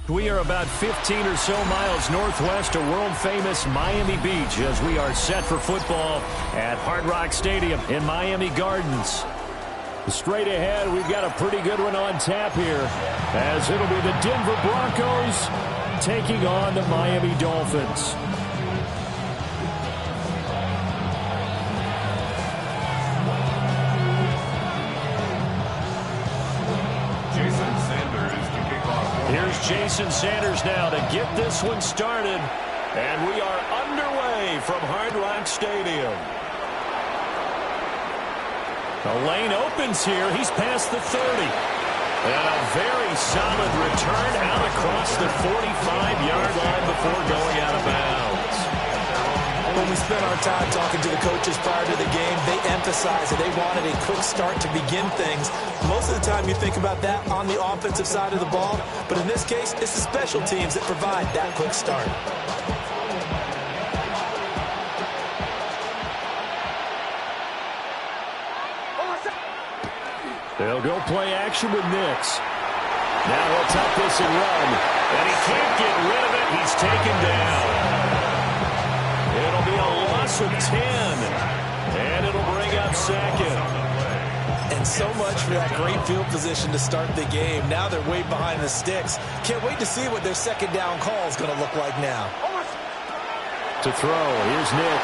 We are about 15 or so miles northwest of world-famous Miami Beach as we are set for football at Hard Rock Stadium in Miami Gardens. Straight ahead, we've got a pretty good one on tap here, as it'll be the Denver Broncos taking on the Miami Dolphins. Here's Jason Sanders now to get this one started. And we are underway from Hard Rock Stadium. The lane opens here. He's past the 30. And a very solid return out across the 45-yard line before going out of bounds. When we spent our time talking to the coaches prior to the game, they emphasized that they wanted a quick start to begin things. Most of the time you think about that on the offensive side of the ball, but in this case, it's the special teams that provide that quick start. They'll go play action with Nix. Now he'll tuck this and run, and he can't get rid of it. He's taken down. It'll be a loss of 10, and it'll bring up second. And so much for that great field position to start the game. Now they're way behind the sticks. Can't wait to see what their second down call is going to look like now. To throw, here's Nix.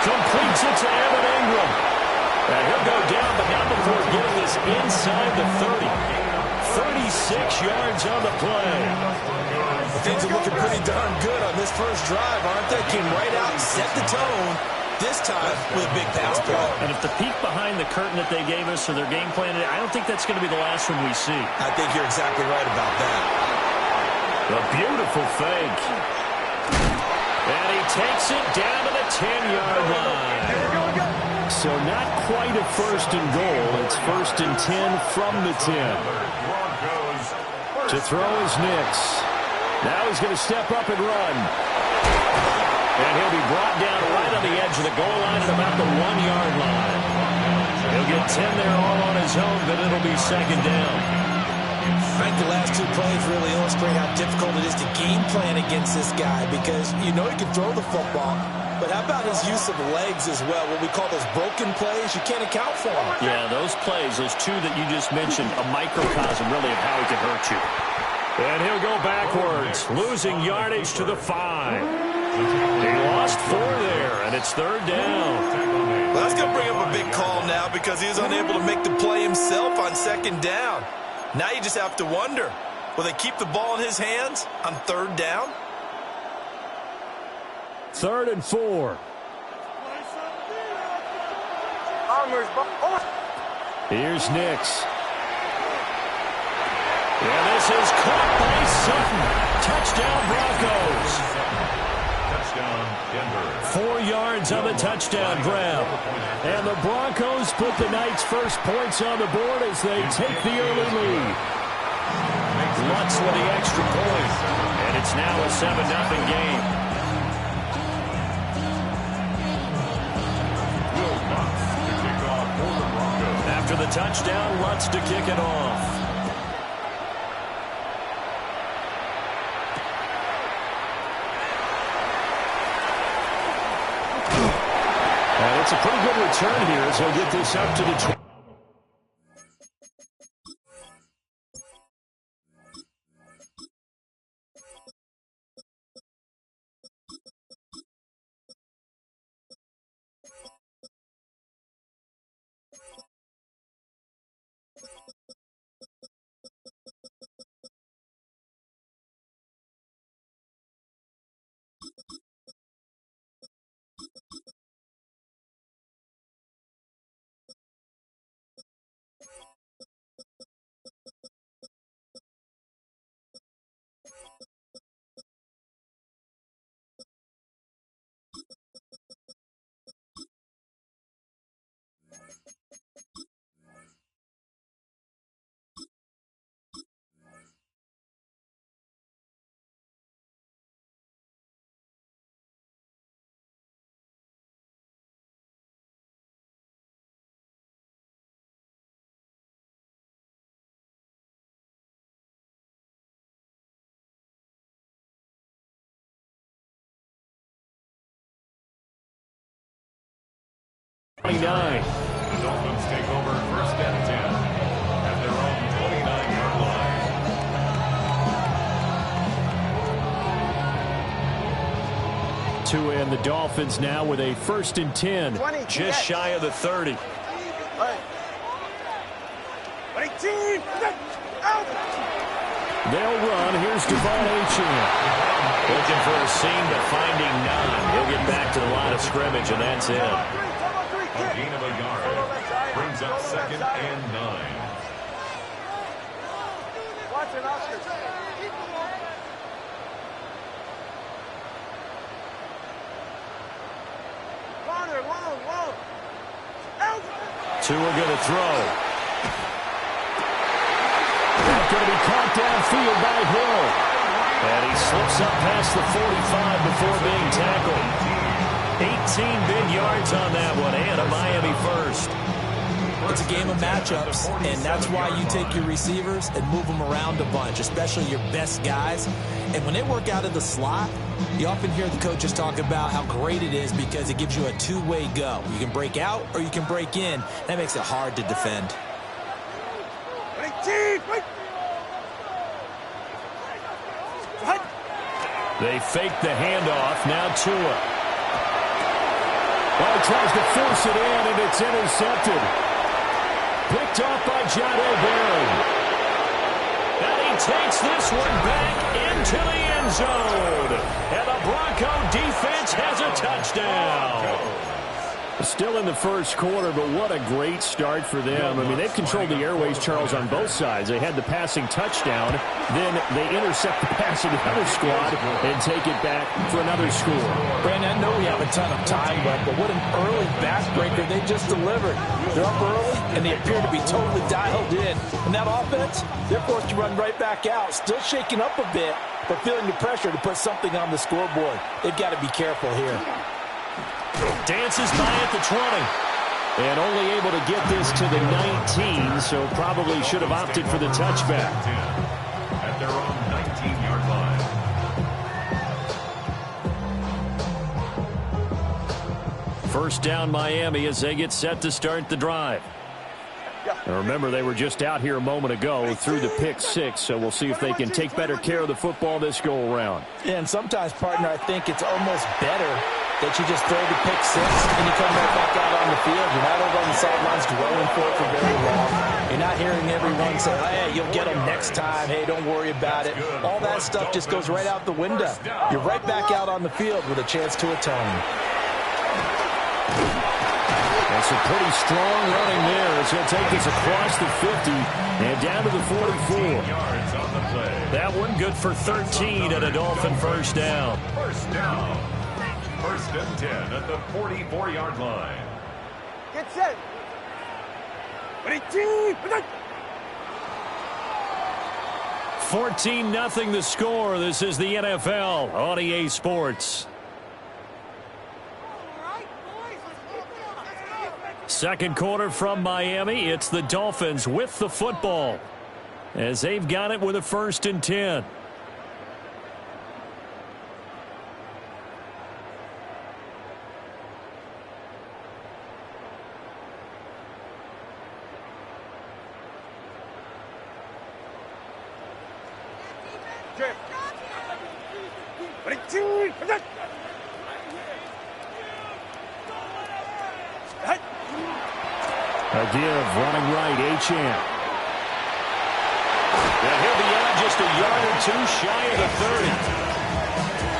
Completes it to Evan Ingram. And he'll go down, but not before getting this inside the 30. 36 yards on the play. Things are looking pretty darn good on this first drive, aren't they? Came right out and set the tone, this time with a big pass play. And if the peek behind the curtain that they gave us or their game plan, I don't think that's going to be the last one we see. I think you're exactly right about that. A beautiful fake. And he takes it down to the 10-yard line. So not quite a first and goal. It's first and 10 from the 10. To throw is Nix. Now he's going to step up and run. And he'll be brought down right on the edge of the goal line at about the 1-yard line. He'll get 10 there all on his own, but it'll be second down. I think the last two plays really illustrate how difficult it is to game plan against this guy, because you know he can throw the football, but how about his use of legs as well? What we call those broken plays, you can't account for them. Yeah, those plays, those two that you just mentioned, a microcosm really of how he can hurt you. And he'll go backwards, losing yardage to the 5. He lost 4 there, and it's third down. Well, that's going to bring up a big call now because he was unable to make the play himself on second down. Now you just have to wonder, will they keep the ball in his hands on third down? Third and 4. Here's Nix. And this is caught by Sutton. Touchdown, Broncos. Touchdown, Denver. 4 yards on the touchdown grab. And the Broncos put the night's first points on the board as they take the early lead. Lutz with the extra point. And it's now a 7-0 game. After the touchdown, Lutz to kick it off. And it's a pretty good return here as he'll get this up to the 20. 29. The Dolphins take over 1st and 10 at their own 29-yard line. To end the Dolphins now with a 1st and 10. Just shy of the 30. They'll run. Here's Devon Achane. Looking for a seam, but finding none. He'll get back to the line of scrimmage, and that's it. A gain of a yard brings up 2nd and 9. Tua going to throw. That's going to be caught downfield by Hill. And he slips up past the 45 before being tackled. 18 big yards on that one, and a Miami first. It's a game of matchups, and that's why you take your receivers and move them around a bunch, especially your best guys. And when they work out of the slot, you often hear the coaches talk about how great it is because it gives you a two-way go. You can break out or you can break in. That makes it hard to defend. They fake the handoff. Now Tua. Oh, tries to force it in, and it's intercepted. Picked off by Jahdae Barron. And he takes this one back into the end zone. And the Bronco defense has a touchdown. Still in the first quarter, but what a great start for them. I mean, they've controlled the airways, Charles, on both sides. They had the passing touchdown. Then they intercept the pass of the other squad and take it back for another score. Brandon, I know we have a ton of time left, but what an early backbreaker they just delivered. They're up early, and they appear to be totally dialed in. And that offense, they're forced to run right back out, still shaking up a bit, but feeling the pressure to put something on the scoreboard. They've got to be careful here. Dances by at the 20. And only able to get this to the 19, so probably should have opted for the touchback. At their own 19-yard line. First down Miami as they get set to start the drive. Now remember, they were just out here a moment ago through the pick six, so we'll see if they can take better care of the football this go-around. Yeah, and sometimes, partner, I think it's almost better that you just throw the pick six and you come right back out on the field. You're not over on the sidelines dwelling for it for very long. You're not hearing everyone say, hey, you'll get them next time. Hey, don't worry about it. All that stuff just goes right out the window. You're right back out on the field with a chance to atone. That's a pretty strong running there as he'll take this across the 50 and down to the 44. That one good for 13 and a Dolphin first down. First down. 1st and 10 at the 44-yard line. Get set. 14-0 the score. This is the NFL on EA Sports. Second quarter from Miami. It's the Dolphins with the football as they've got it with a 1st and 10. A give, running right, Achane. And he'll be out just a yard or two shy of the 30.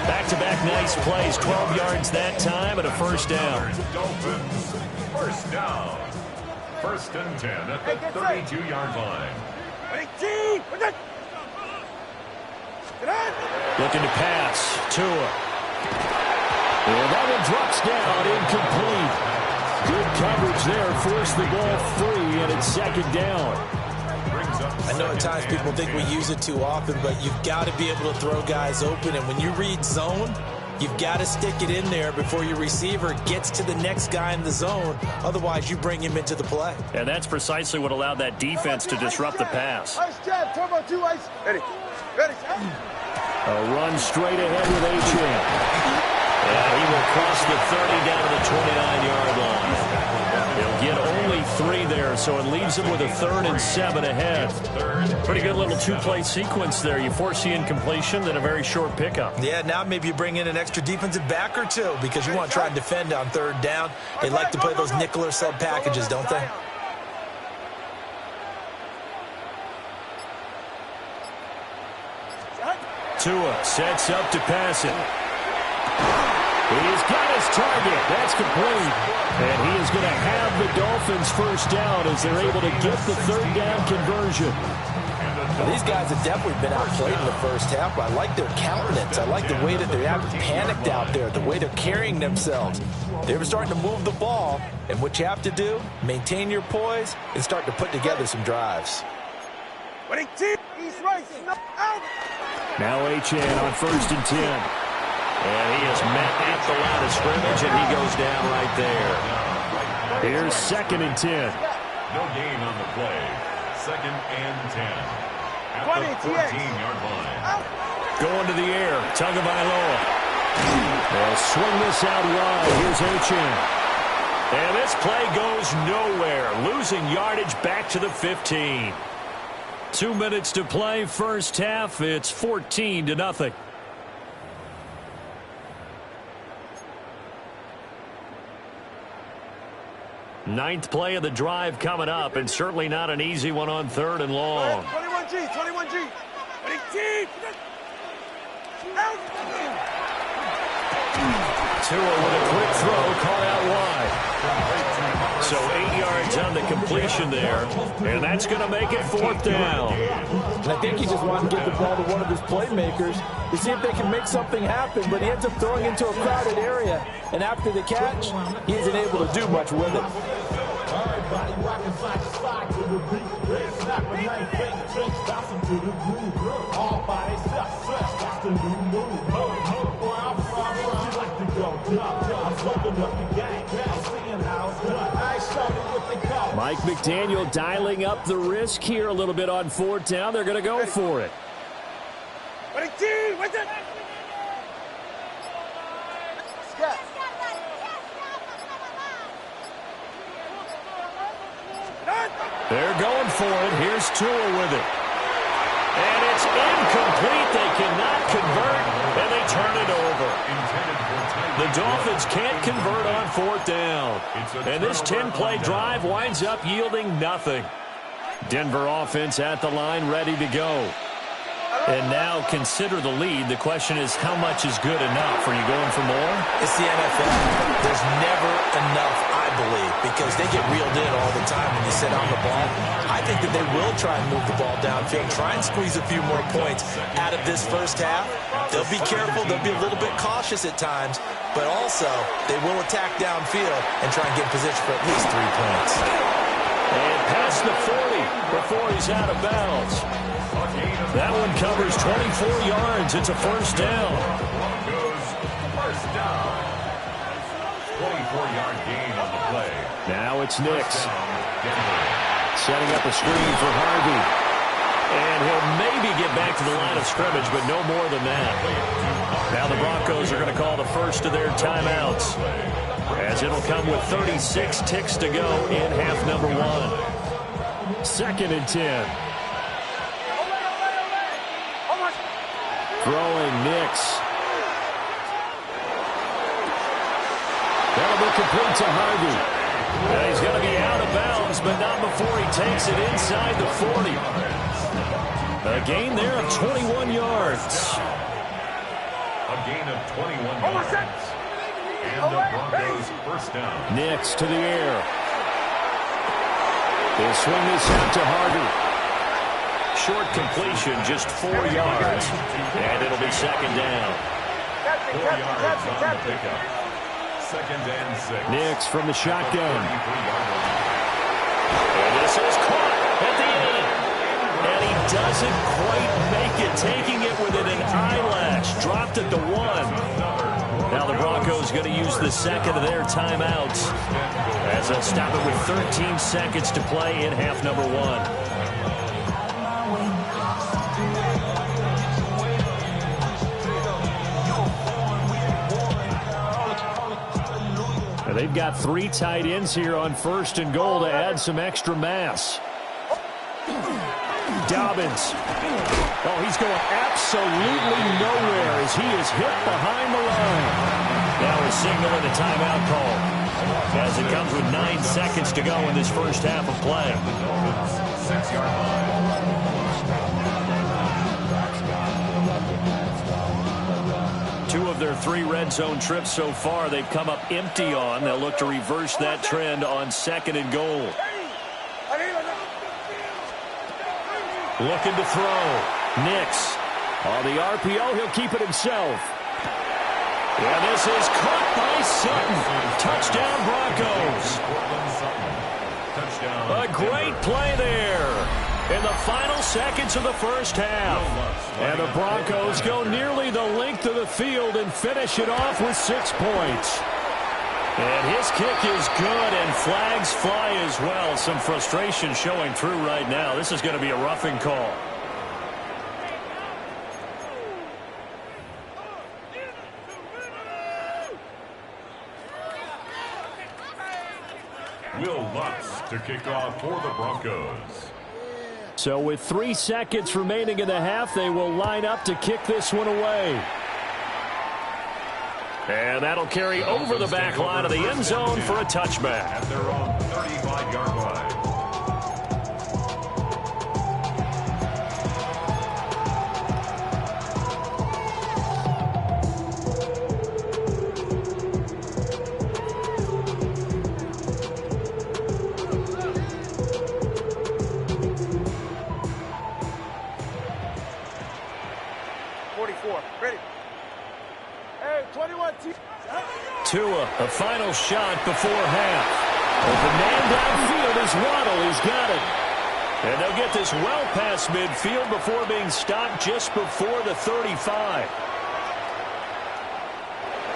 Back-to-back nice plays, 12 yards that time and a first down. Dolphins, first down. 1st and 10 at the 32-yard line. Looking to pass, Tua. And that one drops down, incomplete. Good coverage there, forced the ball free, and it's 2nd down. I know at times people think we use it too often, but you've got to be able to throw guys open. And when you read zone, you've got to stick it in there before your receiver gets to the next guy in the zone. Otherwise, you bring him into the play. And that's precisely what allowed that defense to disrupt the pass. Ice jab, turbo 2, ice. Ready. A run straight ahead with Achane. And he will cross the 30 down to the 29-yard line. He'll get only 3 there, so it leaves him with a 3rd and 7 ahead. Pretty good little 2-play sequence there. You force the incompletion, then a very short pickup. Yeah, now maybe you bring in an extra defensive back or two because you want to try and defend on 3rd down. They like to play those nickel or sub packages, don't they? Tua sets up to pass it. He's got his target. That's complete. And he is going to have the Dolphins first down as they're able to get the 3rd down conversion. Well, these guys have definitely been outplayed in the first half, but I like their countenance. I like the way that they're panicked out there, the way they're carrying themselves. They were starting to move the ball, and what you have to do, maintain your poise and start to put together some drives. Now Achane on 1st and 10. And he is met at the line of scrimmage, and he goes down right there. Here's 2nd and 10. No gain on the play. 2nd and 10. At the 14-yard line. Going to the air. Tagovailoa. They'll swing this out wide. Here's Achane. And this play goes nowhere. Losing yardage back to the 15. 2 minutes to play, first half. It's 14-0. Ninth play of the drive coming up, and certainly not an easy one on 3rd and long. 21G, 21G. 22. Tua with a quick throw, caught out wide. So 8 yards on the completion there, and that's going to make it 4th down. And I think he just wanted to get the ball to one of his playmakers to see if they can make something happen, but he ends up throwing into a crowded area, and after the catch, he isn't able to do much with it. Mike McDaniel dialing up the risk here a little bit on 4th down. They're going to go for it. They're going for it. Here's Tua with it. And it's incomplete. They cannot convert, and they turn it over. The Dolphins can't convert on 4th down. And this 10-play drive winds up yielding nothing. Denver offense at the line, ready to go. And now consider the lead. The question is, how much is good enough? Are you going for more? It's the NFL. There's never enough, I believe, because they get reeled in all the time when you sit on the ball. I think that they will try and move the ball downfield, try and squeeze a few more points out of this first half. They'll be careful. They'll be a little bit cautious at times, but also they will attack downfield and try and get in position for at least 3 points. And past the 40 before he's out of bounds. That one covers 24 yards. It's a first down. First down. 24-yard gain on the play. Now it's Nix. Setting up a screen for Harvey. And he'll maybe get back to the line of scrimmage, but no more than that. Now the Broncos are going to call the first of their timeouts, as it'll come with 36 ticks to go in half number 1. 2nd and 10. Throwing Nix. That'll be complete to Harvey. And he's going to be out of bounds, but not before he takes it inside the 40. A gain there of 21 yards. A gain of 21 yards. And the Broncos first down. Nix to the air. They'll swing this out to Harvey. Short completion, just 4 yards. And it'll be 2nd down. 4 yards on the pickup. 2nd and 6. Nix from the shotgun. And this is caught at the end. And he doesn't quite make it, taking it within an eyelash. Dropped at the 1. Now the Broncos going to use the 2nd of their timeouts, as they'll stop it with 13 seconds to play in half number 1. They've got 3 tight ends here on 1st and goal to add some extra mass. Dobbins. Oh, he's going absolutely nowhere as he is hit behind the line. Now we're signaling a timeout call as it comes with 9 seconds to go in this first half of play. 6-yard line. Two of their 3 red zone trips so far, they've come up empty on. They'll look to reverse that trend on 2nd and goal. Looking to throw. Nix. On the RPO, he'll keep it himself. And this is caught by Sutton. Touchdown, Broncos. A great play there in the final seconds of the first half. And the Broncos go nearly the length of the field and finish it off with 6 points. And his kick is good, and flags fly as well. Some frustration showing through right now. This is going to be a roughing call. Will Lutz to kick off for the Broncos. So with 3 seconds remaining in the half, they will line up to kick this one away. And that'll carry over the back line of the end zone for a touchback. At their own 35-yard line. Tua, a final shot before half. Open man downfield is Waddle. He's got it. And they'll get this well past midfield before being stopped just before the 35.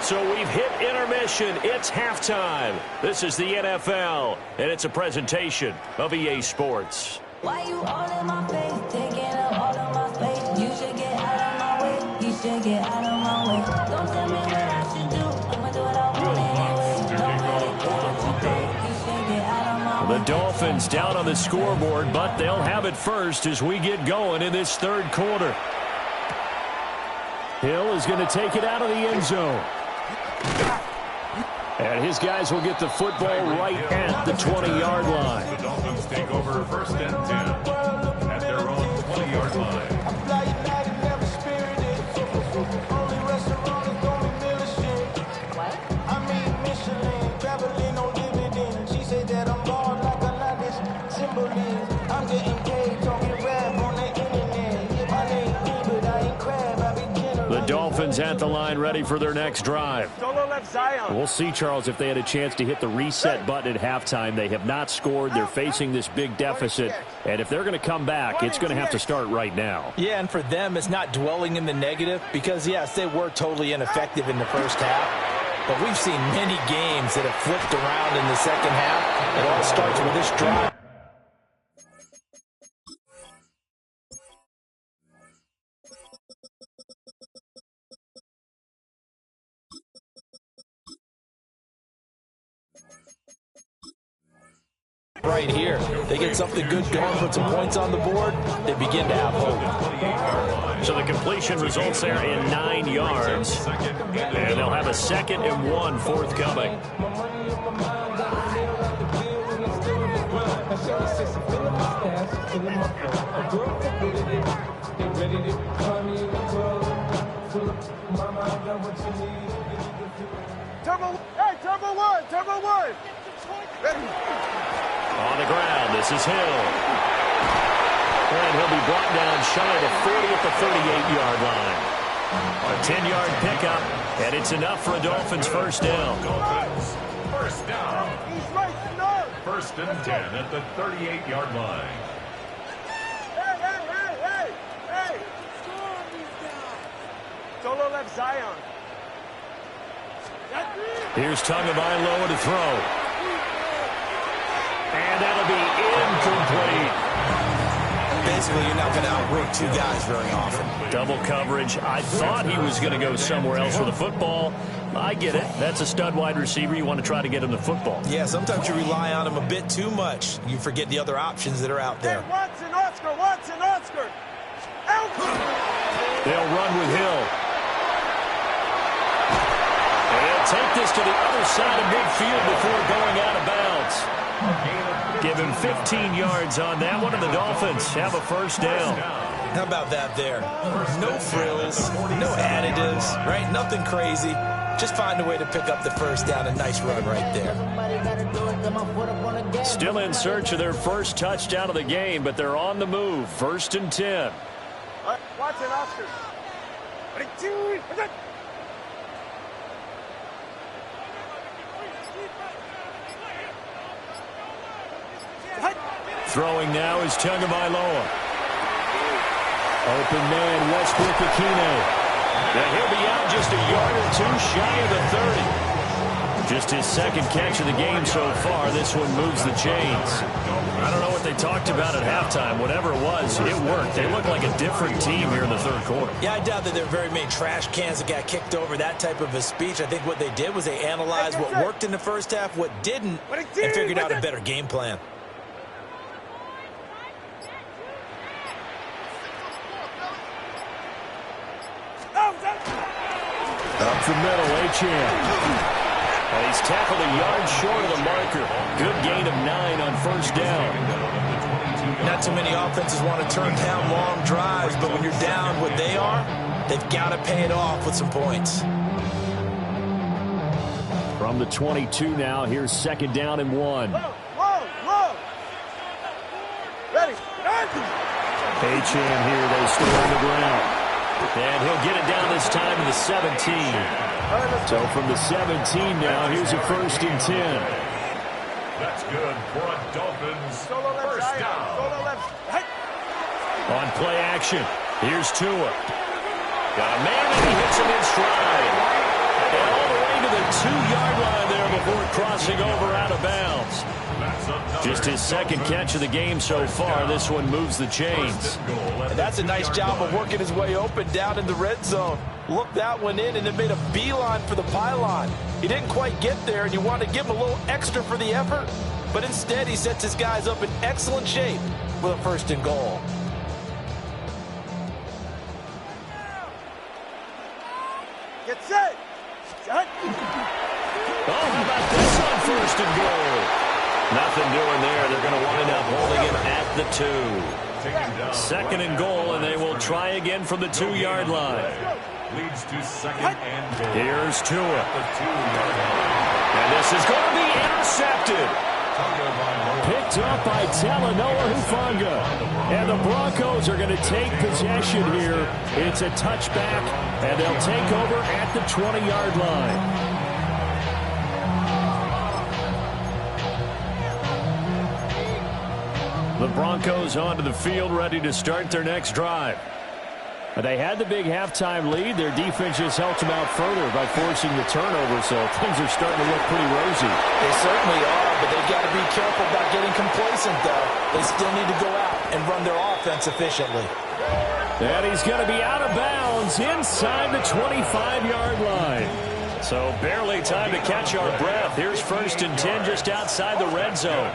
So we've hit intermission. It's halftime. This is the NFL, and it's a presentation of EA Sports. Why you all in my face, taking up all of my space? You should get out of my way. You should get out of my way. Don't tell me what I should do. I'ma do what I want anyway. Don't really care what you think. You should get out of my way. The Dolphins down on the scoreboard, but they'll have it first as we get going in this third quarter. Hill is going to take it out of the end zone. And his guys will get the football right at the 20-yard line. The Dolphins take over 1st and 10 at their own 20-yard line. Dolphins at the line ready for their next drive. We'll see, Charles, if they had a chance to hit the reset button at halftime. They have not scored. They're facing this big deficit. And if they're going to come back, it's going to have to start right now. Yeah, and for them, it's not dwelling in the negative because, yes, they were totally ineffective in the first half. But we've seen many games that have flipped around in the second half. It all starts with this drive. Right here, they get something good going, put some points on the board, they begin to have hope. So the completion results there in 9 yards, and they'll have a 2nd and 1 forthcoming. Turbo one. Ready. On the ground, this is Hill. And he'll be brought down shy of the 40 at the 38-yard line. A 10-yard pickup, and it's enough for a Dolphins first down. Dolphins first down. 1st and 10 at the 38-yard line. Hey. Solo left Zion. Here's Tagovailoa to throw. And that'll be incomplete. Basically, you're not going to outwork two guys very often. Double coverage. I thought he was going to go somewhere else with the football. I get it. That's a stud wide receiver. You want to try to get him the football. Yeah, sometimes you rely on him a bit too much. You forget the other options that are out there. Hey, Watson, Oscar, Watson, Oscar. Out. They'll run with Hill. And he'll take this to the other side of midfield before going out of bounds. Give him 15 yards on that one, and the Dolphins have a first down. How about that there? No frills, no additives, right? Nothing crazy. Just find a way to pick up the first down. A nice run right there. Still in search of their first touchdown of the game, but they're on the move. 1st and 10. Watson, Oscar. Throwing now is Tagovailoa. Open man, Westbrook Akine. And he'll be out just a yard or two shy of the 30. Just his second catch of the game so far. This one moves the chains. I don't know what they talked about at halftime. Whatever it was, it worked. They look like a different team here in the third quarter. Yeah, I doubt that there are very many trash cans that got kicked over, that type of a speech. I think what they did was they analyzed what worked in the first half, what didn't, and figured out a better game plan. Up the middle, Achane. And he's tackled a yard short of the marker. Good gain of 9 on first down. Not too many offenses want to turn down long drives, but when you're down what they are, they've got to pay it off with some points. From the 22 now, here's 2nd down and 1. Whoa. Ready. Achane here, they stay on the ground. And he'll get it down this time to the 17. So from the 17 now, here's a 1st and 10. That's good for a Dolphins first down. On play action, here's Tua. Got a man and he hits him in stride. And all the way to the 2-yard line there before crossing over out of bounds. Just his second catch of the game so far. This one moves the chains. And that's a nice job of working his way open down in the red zone. Looked that one in and then made a beeline for the pylon. He didn't quite get there, and you want to give him a little extra for the effort. But instead, he sets his guys up in excellent shape with a 1st and goal. Get set. Oh, how about this on 1st and goal? Nothing doing there. They're going to wind up holding him at the 2. 2nd and goal, and they will try again from the 2-yard line. Leads to 2nd and goal. Here's Tua. And this is going to be intercepted. Picked up by Talanoa Hufanga. And the Broncos are going to take possession here. It's a touchback, and they'll take over at the 20-yard line. The Broncos onto the field, ready to start their next drive. They had the big halftime lead. Their defense just helped them out further by forcing the turnover, so things are starting to look pretty rosy. They certainly are, but they've got to be careful about getting complacent, though. They still need to go out and run their offense efficiently. And he's going to be out of bounds inside the 25-yard line. So barely time to catch our breath. Here's 1st and 10 just outside the red zone.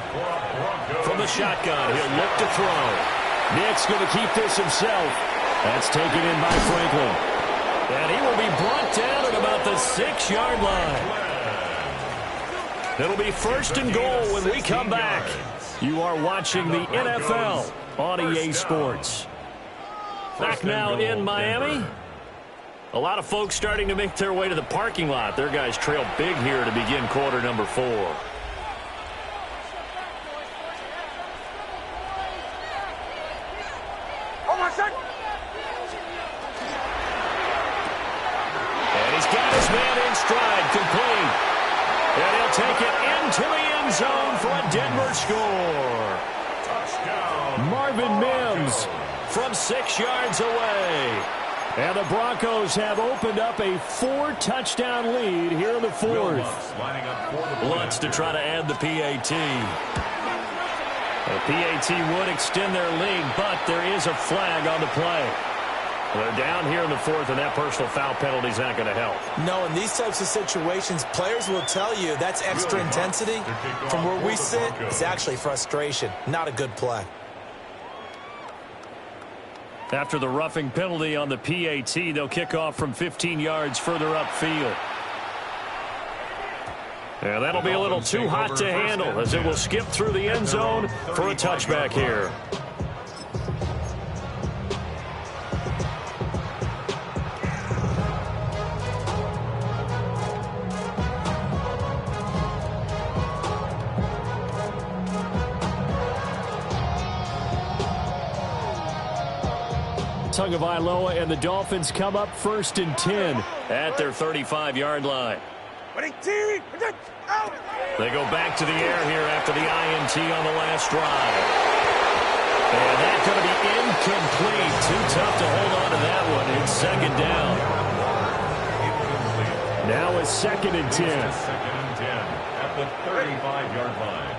From the shotgun, he'll look to throw. Nick's going to keep this himself. That's taken in by Franklin. And he will be brought down at about the 6-yard line. It'll be 1st and goal when we come back. You are watching the NFL on EA Sports. Back now in Miami. A lot of folks starting to make their way to the parking lot. Their guys trail big here to begin quarter number 4. And he's got his man in stride, complete. And he'll take it into the end zone for a Denver score. Touchdown. Marvin Mims from 6 yards away. And the Broncos have opened up a 4-touchdown lead here in the 4th. Lining up for the Lutz to try to add the PAT. The PAT would extend their lead, but there is a flag on the play. They're down here in the fourth, and that personal foul penalty is not going to help. No, in these types of situations, players will tell you that's extra intensity. From where we sit, it's actually frustration. Not a good play. After the roughing penalty on the PAT, they'll kick off from 15 yards further upfield. And that'll be a little too hot to handle as it will skip through the end zone for a touchback here. Tagovailoa and the Dolphins come up 1st and 10 at their 35-yard line. They go back to the air here after the INT on the last drive. And that's going to be incomplete. Too tough to hold on to that one. It's 2nd down. Now it's 2nd and 10. 2nd and 10 at the 35-yard line.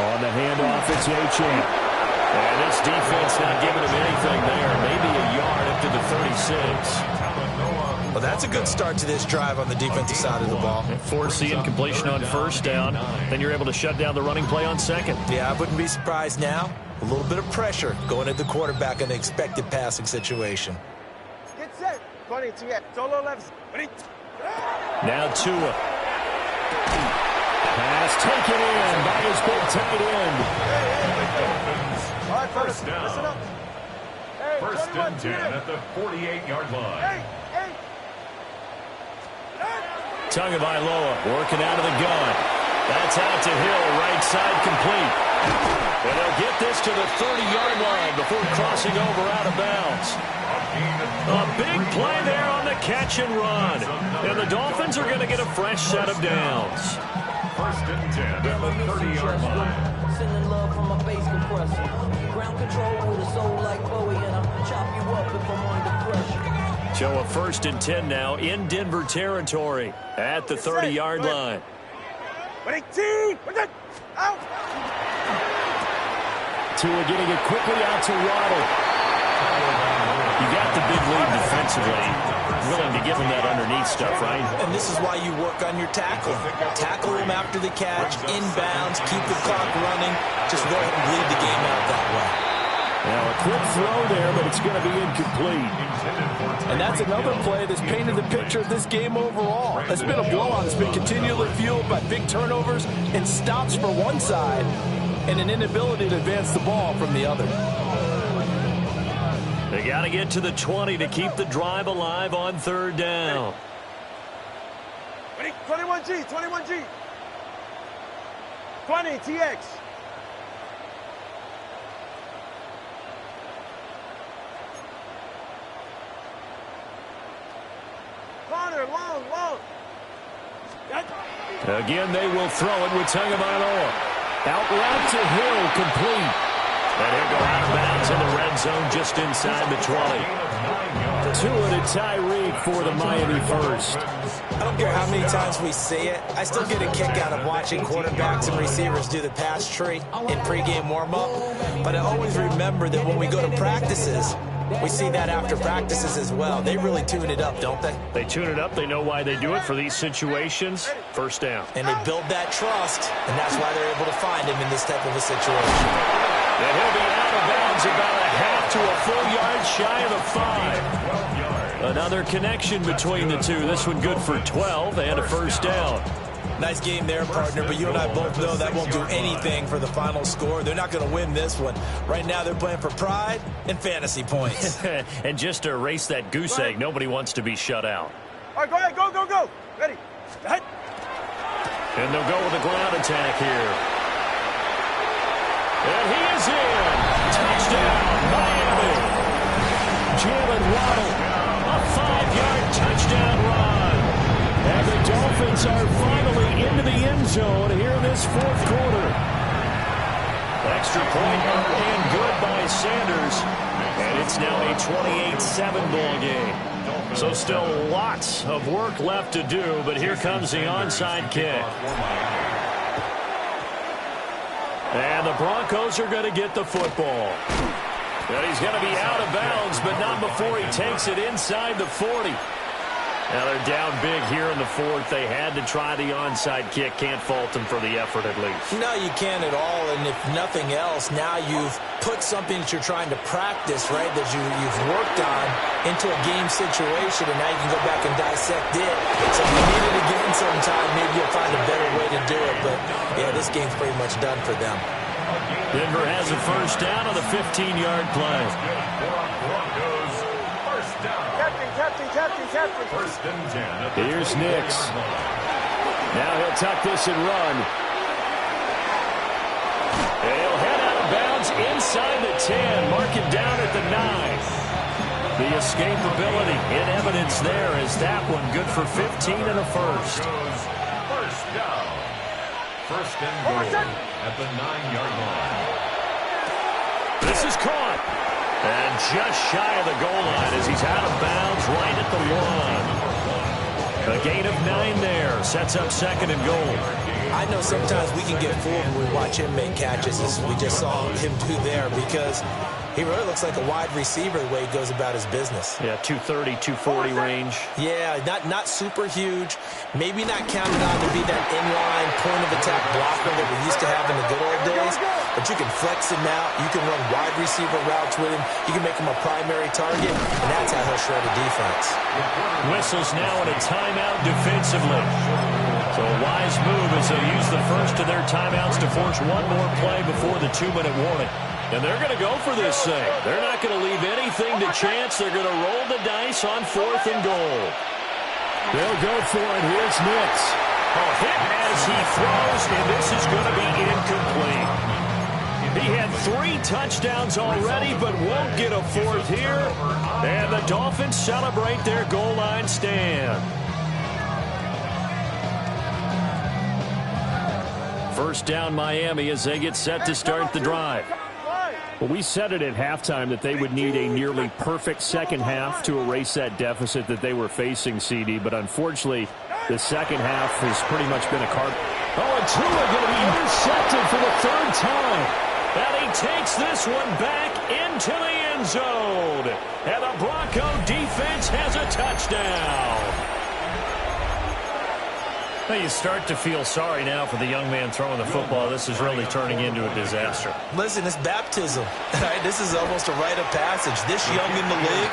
On the handoff, it's Achane. And this defense not giving him anything there. Maybe a yard up to the 36. Well, that's a good start to this drive on the defensive side of the ball. Force the incompletion on 1st down. Then you're able to shut down the running play on 2nd. Yeah, I wouldn't be surprised now. A little bit of pressure going at the quarterback in the expected passing situation. Get set. 20 to get. Solo left. Now Tua. Pass taken in by his big tight end. All right, fellas, listen up. Hey, 1st and 10 at the 48-yard line. Hey. Tagovailoa working out of the gun. That's out to Hill, right side complete. And they'll get this to the 30-yard line before crossing over out of bounds. A big play there on the catch and run. And the Dolphins are going to get a fresh set of downs. 1st and 10 at the 30-yard line. Sending love from my face compressor. Ground control with a soul like Bowie, and I'll chop you up if I'm under pressure. So a 1st and 10 now in Denver territory at the 30-yard line. Tua getting it quickly out to Waddle. You got the big lead defensively. Willing to give him that underneath stuff, right? And this is why you work on your tackle. Tackle him after the catch, inbounds, keep the clock running. Just go ahead and bleed the game out that way. Now a quick throw there, but it's going to be incomplete. And that's another play that's painted the picture of this game overall. It's been a blowout. It's been continually fueled by big turnovers and stops for one side and an inability to advance the ball from the other. They got to get to the 20 to keep the drive alive on 3rd down. 21G, 21G. 20, TX. Connor, long. Again, they will throw it with Tagovailoa. Out route to Hill, complete. And he'll go out of bounds in the red zone just inside the 20. Tua to Tyreek for the Miami first. I don't care how many times we see it. I still get a kick out of watching quarterbacks and receivers do the pass tree in pregame warm-up. But I always remember that when we go to practices, we see that after practices as well. They really tune it up, don't they? They tune it up. They know why they do it for these situations. 1st down. And they build that trust, and that's why they're able to find him in this type of a situation. And he'll be out of bounds about a half to a full yard shy of the 5. Another connection between the two. This one good for 12 and a 1st down. Nice game there, partner, but you and I both know that won't do anything for the final score. They're not going to win this one. Right now, they're playing for pride and fantasy points. And just to erase that goose egg, nobody wants to be shut out. All right, go ahead, go. Ready. Ahead. And they'll go with a ground attack here. And he is in. Touchdown, Miami. Jalen Waddle, a 5-yard touchdown run. And the Dolphins are finally into the end zone here in this 4th quarter. Extra point and good by Sanders. And it's now a 28-7 ball game. So still lots of work left to do, but here comes the onside kick. And the Broncos are going to get the football. And he's going to be out of bounds, but not before he takes it inside the 40. Now they're down big here in the fourth. They had to try the onside kick. Can't fault them for the effort at least. No, you can't at all. And if nothing else, now you've put something that you're trying to practice, right, that you've worked on into a game situation, and now you can go back and dissect it. So if you need it again sometime, maybe you'll find a better way to do it. But, yeah, this game's pretty much done for them. Denver has a first down on the 15-yard play. Captain. First and 10. Here's Nix. Now he'll tuck this and run. He'll head out of bounds inside the 10. Mark it down at the 9. The escapability in evidence there is that one good for 15 and a first. First down. First and goal at the 9-yard line. This is caught. And just shy of the goal line as he's out of bounds right at the 1. A gain of 9 there. Sets up second and goal. I know sometimes we can get fooled when we watch him make catches, as we just saw him do there, because he really looks like a wide receiver the way he goes about his business. Yeah, 230, 240 range. Yeah, not super huge. Maybe not counted on to be that inline point-of-attack blocker that we used to have in the good old days, but you can flex him out. You can run wide receiver routes with him. You can make him a primary target, and that's how he'll shred a defense. Whistles now in a timeout defensively. So a wise move as they'll use the first of their timeouts to force one more play before the 2-minute warning. And they're going to go for this thing. They're not going to leave anything to chance. They're going to roll the dice on 4th and goal. They'll go for it. Here's Nix. A hit as he throws, and this is going to be incomplete. He had 3 touchdowns already, but won't get a 4th here. And the Dolphins celebrate their goal line stand. First down Miami as they get set to start the drive. Well, we said it at halftime that they would need a nearly perfect second half to erase that deficit that they were facing, CD. But unfortunately, the second half has pretty much been a card. Oh, and Tua going to be intercepted for the 3rd time. And he takes this one back into the end zone. And the Bronco defense has a touchdown. Well, you start to feel sorry now for the young man throwing the football. This is really turning into a disaster. Listen, it's baptism. Right? This is almost a rite of passage. This young in the league,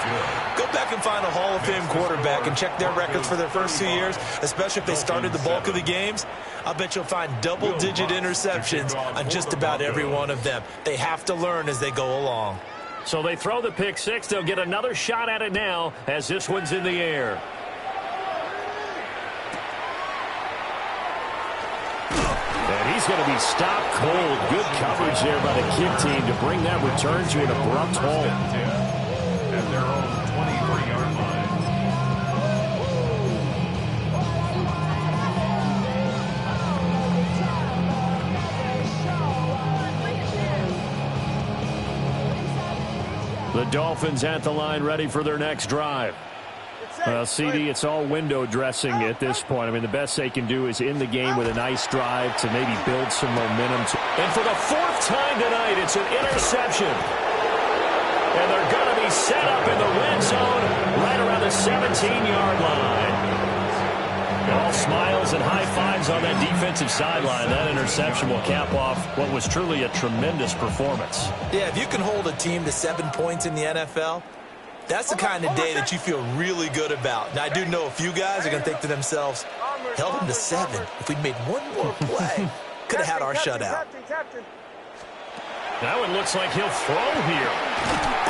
go back and find a Hall of Fame quarterback and check their records for their first 2 years, especially if they started the bulk of the games. I bet you'll find double-digit interceptions on just about every one of them. They have to learn as they go along. So they throw the pick six. They'll get another shot at it now as this one's in the air. And he's going to be stopped cold. Good coverage there by the kick team to bring that return to an abrupt halt. At their own 23-yard line. The Dolphins at the line ready for their next drive. Well, CD, it's all window dressing at this point. I mean, the best they can do is in the game with a nice drive to maybe build some momentum. And for the 4th time tonight, it's an interception. And they're going to be set up in the red zone right around the 17-yard line. All smiles and high fives on that defensive sideline. That interception will cap off what was truly a tremendous performance. Yeah, if you can hold a team to 7 points in the NFL, that's the kind of day that you feel really good about. Now, I do know a few guys are going to think to themselves, held them to 7. If we'd made one more play, could have had our shutout. Now it looks like he'll throw here.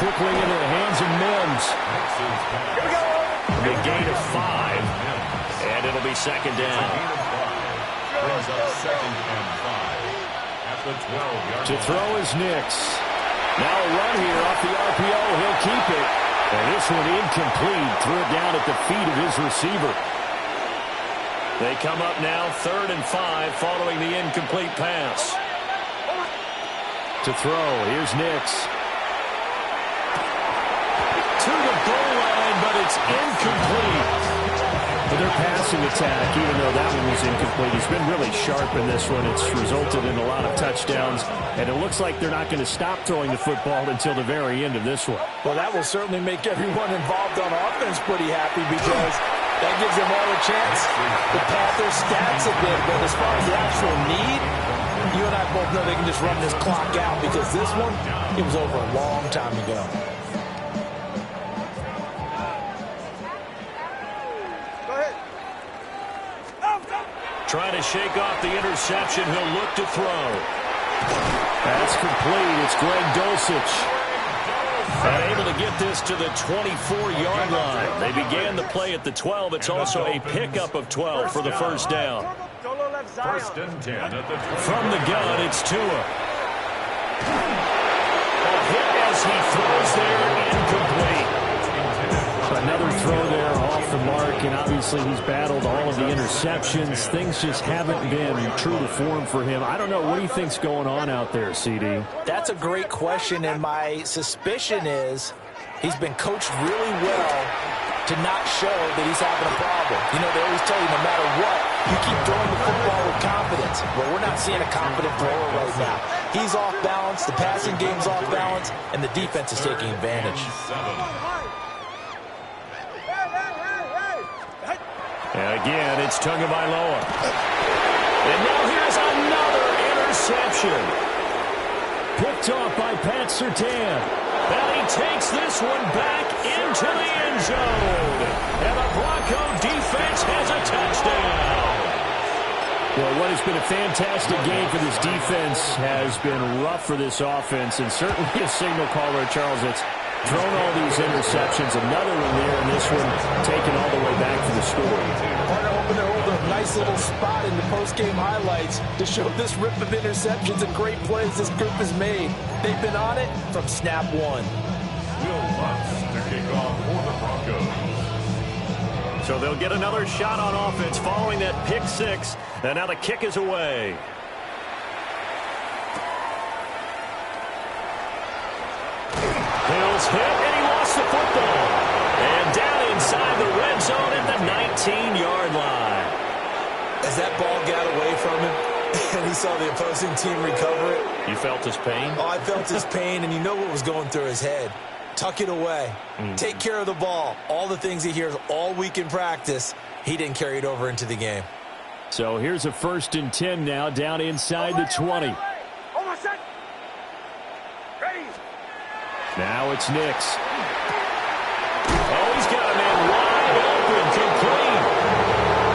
Quickly into the hands of Mims. The gain of 5. And it'll be second down. Brings up second and 5. At the 12-yard To throw is Nix. Now a run here off the RPO. He'll keep it. And this one incomplete. Threw it down at the feet of his receiver. They come up now 3rd and 5 following the incomplete pass. To throw, here's Nix. To the goal line, but it's incomplete. But their passing attack, even though that one was incomplete, has been really sharp in this one. It's resulted in a lot of touchdowns, and it looks like they're not going to stop throwing the football until the very end of this one. Well, that will certainly make everyone involved on offense pretty happy because that gives them all a chance to pad their stats a bit. But as far as the actual need, you and I both know they can just run this clock out because this one, it was over a long time ago. Trying to shake off the interception. He'll look to throw. That's complete. It's Greg Dulcich. And able to get this to the 24-yard line. They began the play at the 12. It's also a pickup of 12 for the first down. First and 10 at the 20. From the gun, it's Tua. A hit as he throws there, incomplete. Another throw there off the mark, and obviously he's battled all of the interceptions. Things just haven't been true to form for him. I don't know. What do you think's going on out there, CD? That's a great question, and my suspicion is he's been coached really well to not show that he's having a problem. You know, they always tell you no matter what, you keep throwing the football with confidence. Well, we're not seeing a confident thrower right now. He's off balance, the passing game's off balance, and the defense is taking advantage. And again, it's Tagovailoa. And now here's another interception. Picked off by Pat Surtain. And he takes this one back into the end zone. And the Bronco defense has a touchdown. Well, what has been a fantastic game for this defense has been rough for this offense. And certainly a signal caller, Charles, that's thrown all these interceptions. Another one there, and this one taken all the way back to the score. Partner hoping to hold a nice little spot in the post-game highlights to show this rip of interceptions and great plays this group has made. They've been on it from snap one. Will Lutz to kick off for the Broncos. So they'll get another shot on offense following that pick six. And now the kick is away. Hills hit, and he lost the football. And down inside the red zone at the 19-yard line. As that ball got away from him, and he saw the opposing team recover it. You felt his pain? Oh, I felt his pain, and you know what was going through his head. Tuck it away. Take care of the ball. All the things he hears all week in practice, he didn't carry it over into the game. So here's a 1st and 10 now, down inside the 20. Now it's Nix. Oh, he's got a man wide open, complete.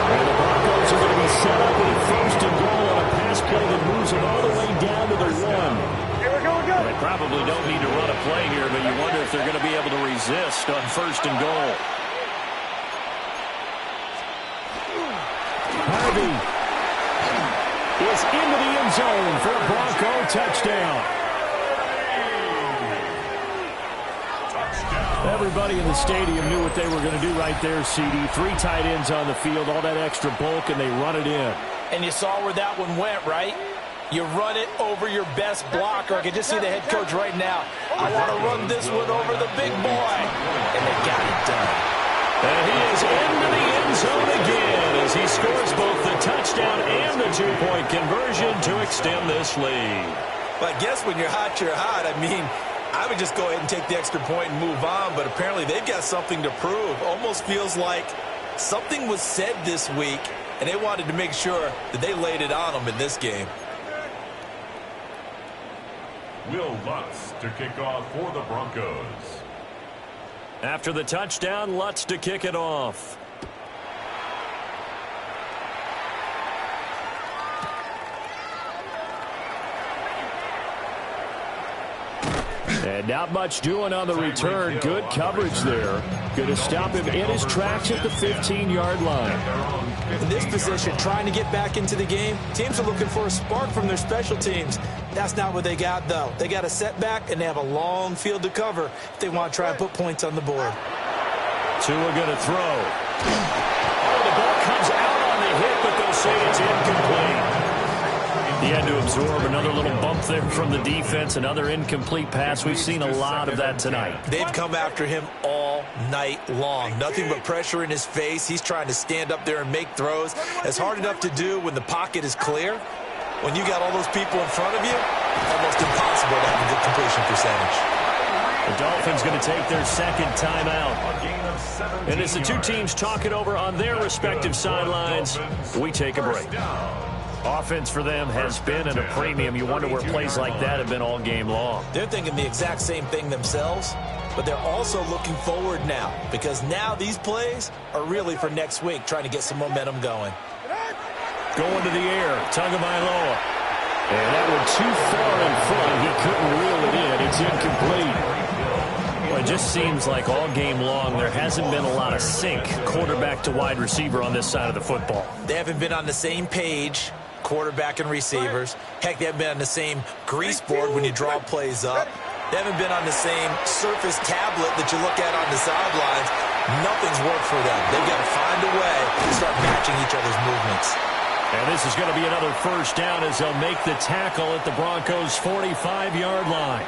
And the Broncos are going to be set up with a 1st and goal on a pass play that moves them all the way down to the 1. Here we go, They probably don't need to run a play here, but you wonder if they're going to be able to resist on 1st and goal. Harvey is into the end zone for a Bronco touchdown. Everybody in the stadium knew what they were going to do right there, CD. 3 tight ends on the field, all that extra bulk, and they run it in. And you saw where that one went, right? You run it over your best blocker. I can just see the head coach right now. I want to run this one over the big boy. And they got it done. And he is into the end zone again as he scores both the touchdown and the 2-point conversion to extend this lead. But I guess when you're hot, you're hot. I mean, I would just go ahead and take the extra point and move on, but apparently they've got something to prove. Almost feels like something was said this week, and they wanted to make sure that they laid it on them in this game. Will Lutz to kick off for the Broncos. After the touchdown, Lutz to kick it off. And not much doing on the return. Good coverage there. Going to stop him in his tracks at the 15-yard line. In this position, trying to get back into the game, teams are looking for a spark from their special teams. That's not what they got, though. They got a setback, and they have a long field to cover if they want to try and put points on the board. Tua going to throw. Oh, the ball comes out on the hit, but they'll say it's incomplete. He had to absorb another little bump there from the defense, another incomplete pass. We've seen a lot of that tonight. They've come after him all night long. Nothing but pressure in his face. He's trying to stand up there and make throws. It's hard enough to do when the pocket is clear. When you got all those people in front of you, almost impossible to have a good completion percentage. The Dolphins going to take their second timeout. And as the two teams talk it over on their respective sidelines, we take a break. Offense for them has been at a premium. You wonder where plays like that have been all game long. They're thinking the exact same thing themselves, but they're also looking forward now, because now these plays are really for next week, trying to get some momentum going. Going to the air, Tagovailoa. And that one too far in front. He couldn't reel it in. It's incomplete. Well, it just seems like all game long there hasn't been a lot of sync quarterback to wide receiver on this side of the football. They haven't been on the same page, quarterback and receivers. Heck, they haven't been on the same grease board when you draw plays up. They haven't been on the same surface tablet that you look at on the sidelines. Nothing's worked for them. They've got to find a way to start matching each other's movements. And this is going to be another first down as they'll make the tackle at the Broncos' 45-yard line.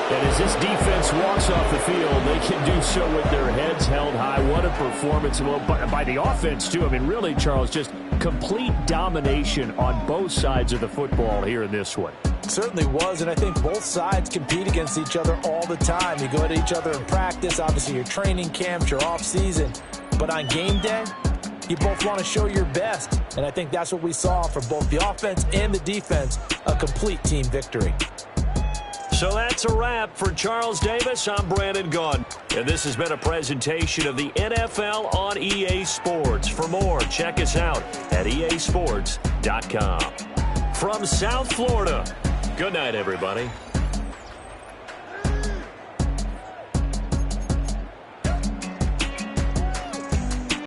And as this defense walks off the field, they can do so with their heads held high. What a performance. Well, by the offense, too. I mean, really, Charles, just complete domination on both sides of the football here in this one. Certainly was, and I think both sides compete against each other all the time. You go at each other in practice, obviously your training camps, your off-season. But on game day, you both want to show your best. And I think that's what we saw for both the offense and the defense, a complete team victory. So that's a wrap for Charles Davis. I'm Brandon Gaudin. And this has been a presentation of the NFL on EA Sports. For more, check us out at easports.com. From South Florida, good night, everybody.